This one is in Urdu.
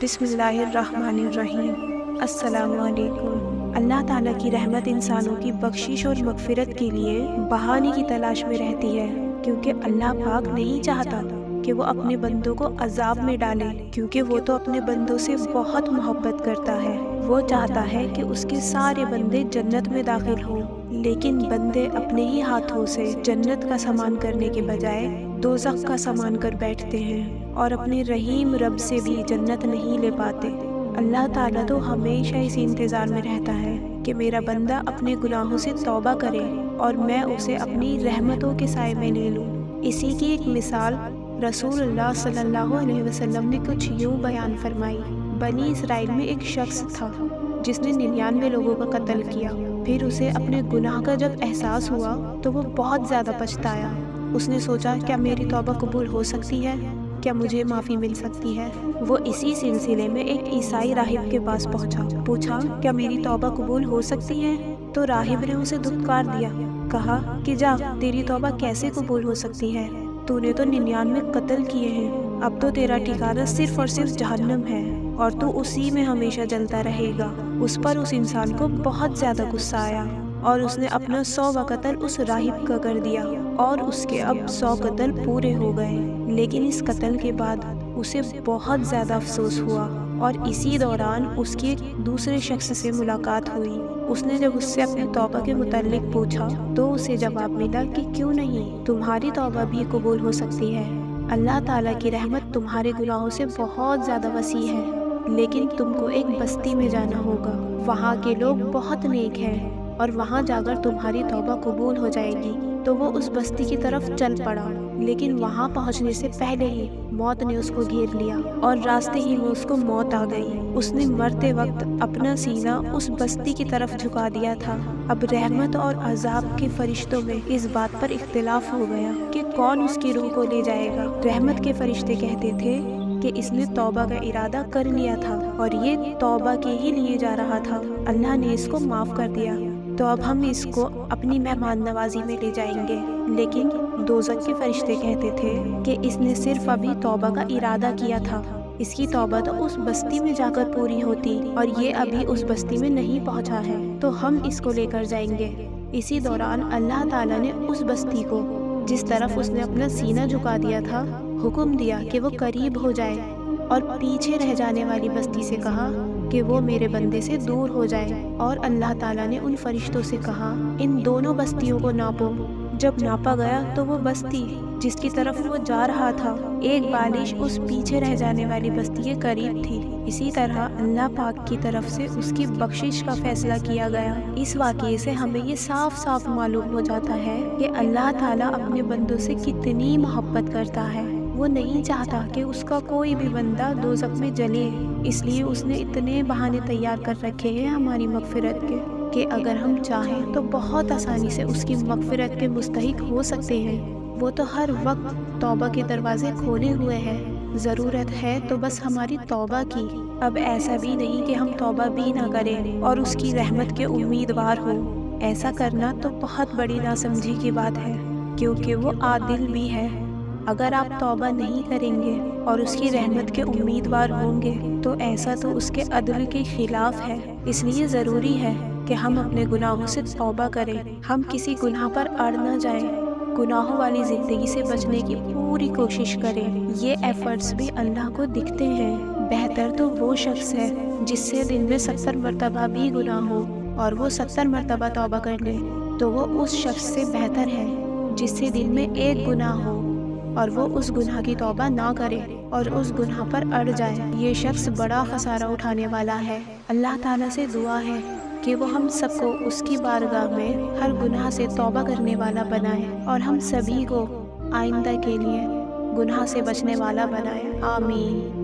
بسم اللہ الرحمن الرحیم۔ السلام علیکم۔ اللہ تعالیٰ کی رحمت انسانوں کی بخشش اور مغفرت کے لیے بہانے کی تلاش میں رہتی ہے، کیونکہ اللہ پاک نہیں چاہتا کہ وہ اپنے بندوں کو عذاب میں ڈالے، کیونکہ وہ تو اپنے بندوں سے بہت محبت کرتا ہے۔ وہ چاہتا ہے کہ اس کے سارے بندے جنت میں داخل ہوں، لیکن بندے اپنے ہی ہاتھوں سے جنت کا سامان کرنے کے بجائے دوزخ کا سامان کر بیٹھتے ہیں اور اپنے رحیم رب سے بھی جنت نہیں لے پاتے۔ اللہ تعالیٰ تو ہمیشہ اس انتظار میں رہتا ہے کہ میرا بندہ اپنے گناہوں سے توبہ کرے اور میں اسے اپنی رحمتوں کے سائے میں لے لوں۔ اسی کی ایک مثال رسول اللہ صلی اللہ علیہ وسلم نے کچھ یوں بیان فرمائی۔ بنی اسرائیل میں ایک شخص تھا جس نے 99 لوگوں کا قتل کیا۔ پھر اسے اپنے گناہ کا جب احساس ہوا تو وہ بہت زیادہ پچھتایا۔ اس نے سوچا، کیا میری توبہ قبول ہو سکتی ہے؟ کیا مجھے معافی مل سکتی ہے؟ وہ اسی سلسلے میں ایک عیسائی راہب کے پاس پوچھا کیا میری توبہ قبول ہو سکتی ہے؟ تو راہب نے اسے دھتکار دیا، کہا کہ جا، تیری توبہ کیسے قبول ہو سکتی ہے؟ تو نے تو 99 قتل کیے ہیں، اب تو تیرا ٹھکانہ صرف اور صرف جہنم ہے اور تو اسی میں ہمیشہ جلتا رہے گا۔ اس پر اس انسان کو بہت زیادہ غصہ آیا اور اس نے اپنا 100واں قتل اس راہب کا کر دیا اور اس کے اب 100 قتل پورے ہو گئے۔ لیکن اس قتل کے بعد اسے بہت زیادہ افسوس ہوا اور اسی دوران اس کی ایک دوسرے شخص سے ملاقات ہوئی۔ اس نے جب اس سے اپنی توبہ کے متعلق پوچھا تو اسے جواب ملا کہ کیوں نہیں، تمہاری توبہ بھی قبول ہو سکتی ہے۔ اللہ تعالیٰ کی رحمت تمہارے گناہوں سے بہت زیادہ وسیع ہے، لیکن تم کو ایک بستی میں جانا ہوگا، وہاں کے لوگ بہت نیک ہیں اور وہاں جا کر تمہاری توبہ قبول ہو جائے گی۔ تو وہ اس بستی کی طرف چل پڑا، لیکن وہاں پہنچنے سے پہلے ہی موت نے اس کو گھیر لیا اور راستے ہی میں اس کو موت آ گئی۔ اس نے مرتے وقت اپنا سینہ اس بستی کی طرف جھکا دیا تھا۔ اب رحمت اور عذاب کے فرشتوں میں اس بات پر اختلاف ہو گیا کہ کون اس کی روح کو لے جائے گا۔ رحمت کے فرشتے کہتے تھے کہ اس نے توبہ کا ارادہ کر لیا تھا اور یہ توبہ کے ہی لیے جا رہا تھا، اللہ نے اس کو معاف کر دیا، تو اب ہم اس کو اپنی مہمان نوازی میں لے جائیں گے۔ لیکن دوزخ کے فرشتے کہتے تھے کہ اس نے صرف ابھی توبہ کا ارادہ کیا تھا، اس کی توبہ تو اس بستی میں جا کر پوری ہوتی اور یہ ابھی اس بستی میں نہیں پہنچا ہے، تو ہم اس کو لے کر جائیں گے۔ اسی دوران اللہ تعالیٰ نے اس بستی کو جس طرف اس نے اپنا سینہ جھکا دیا تھا حکم دیا کہ وہ قریب ہو جائے اور پیچھے رہ جانے والی بستی سے کہا کہ وہ میرے بندے سے دور ہو جائے، اور اللہ تعالیٰ نے ان فرشتوں سے کہا ان دونوں بستیوں کو ناپو۔ جب ناپا گیا تو وہ بستی جس کی طرف وہ جا رہا تھا ایک بالش اس پیچھے رہ جانے والی بستی کے قریب تھی۔ اسی طرح اللہ پاک کی طرف سے اس کی بخشش کا فیصلہ کیا گیا۔ اس واقعے سے ہمیں یہ صاف صاف معلوم ہو جاتا ہے کہ اللہ تعالیٰ اپنے بندوں سے کتنی محبت کرتا ہے۔ وہ نہیں چاہتا کہ اس کا کوئی بھی بندہ دوزخ میں جلے، اس لیے اس نے اتنے بہانے تیار کر رکھے ہیں ہماری مغفرت کے کہ اگر ہم چاہیں تو بہت آسانی سے اس کی مغفرت کے مستحق ہو سکتے ہیں۔ وہ تو ہر وقت توبہ کے دروازے کھولے ہوئے ہیں، ضرورت ہے تو بس ہماری توبہ کی۔ اب ایسا بھی نہیں کہ ہم توبہ بھی نہ کریں اور اس کی رحمت کے امیدوار ہوں، ایسا کرنا تو بہت بڑی ناسمجھی کی بات ہے، کیونکہ وہ عادل بھی ہے۔ اگر آپ توبہ نہیں کریں گے اور اس کی رحمت کے امیدوار ہوں گے تو ایسا تو اس کے عدل کے خلاف ہے۔ اس لیے ضروری ہے کہ ہم اپنے گناہوں سے توبہ کریں، ہم کسی گناہ پر اڑ نہ جائیں، گناہوں والی زندگی سے بچنے کی پوری کوشش کریں۔ یہ ایفرٹس بھی اللہ کو دکھتے ہیں۔ بہتر تو وہ شخص ہے جس سے دن میں 70 مرتبہ بھی گناہ ہو اور وہ 70 مرتبہ توبہ کر لے، تو وہ اس شخص سے بہتر ہے جس سے دن میں ایک گناہ ہو اور وہ اس گناہ کی توبہ نہ کرے اور اس گناہ پر اڑ جائے۔ یہ شخص بڑا خسارہ اٹھانے والا ہے۔ اللہ تعالیٰ سے دعا ہے کہ وہ ہم سب کو اس کی بارگاہ میں ہر گناہ سے توبہ کرنے والا بنائے اور ہم سبھی کو آئندہ کے لیے گناہ سے بچنے والا بنائے۔ آمین۔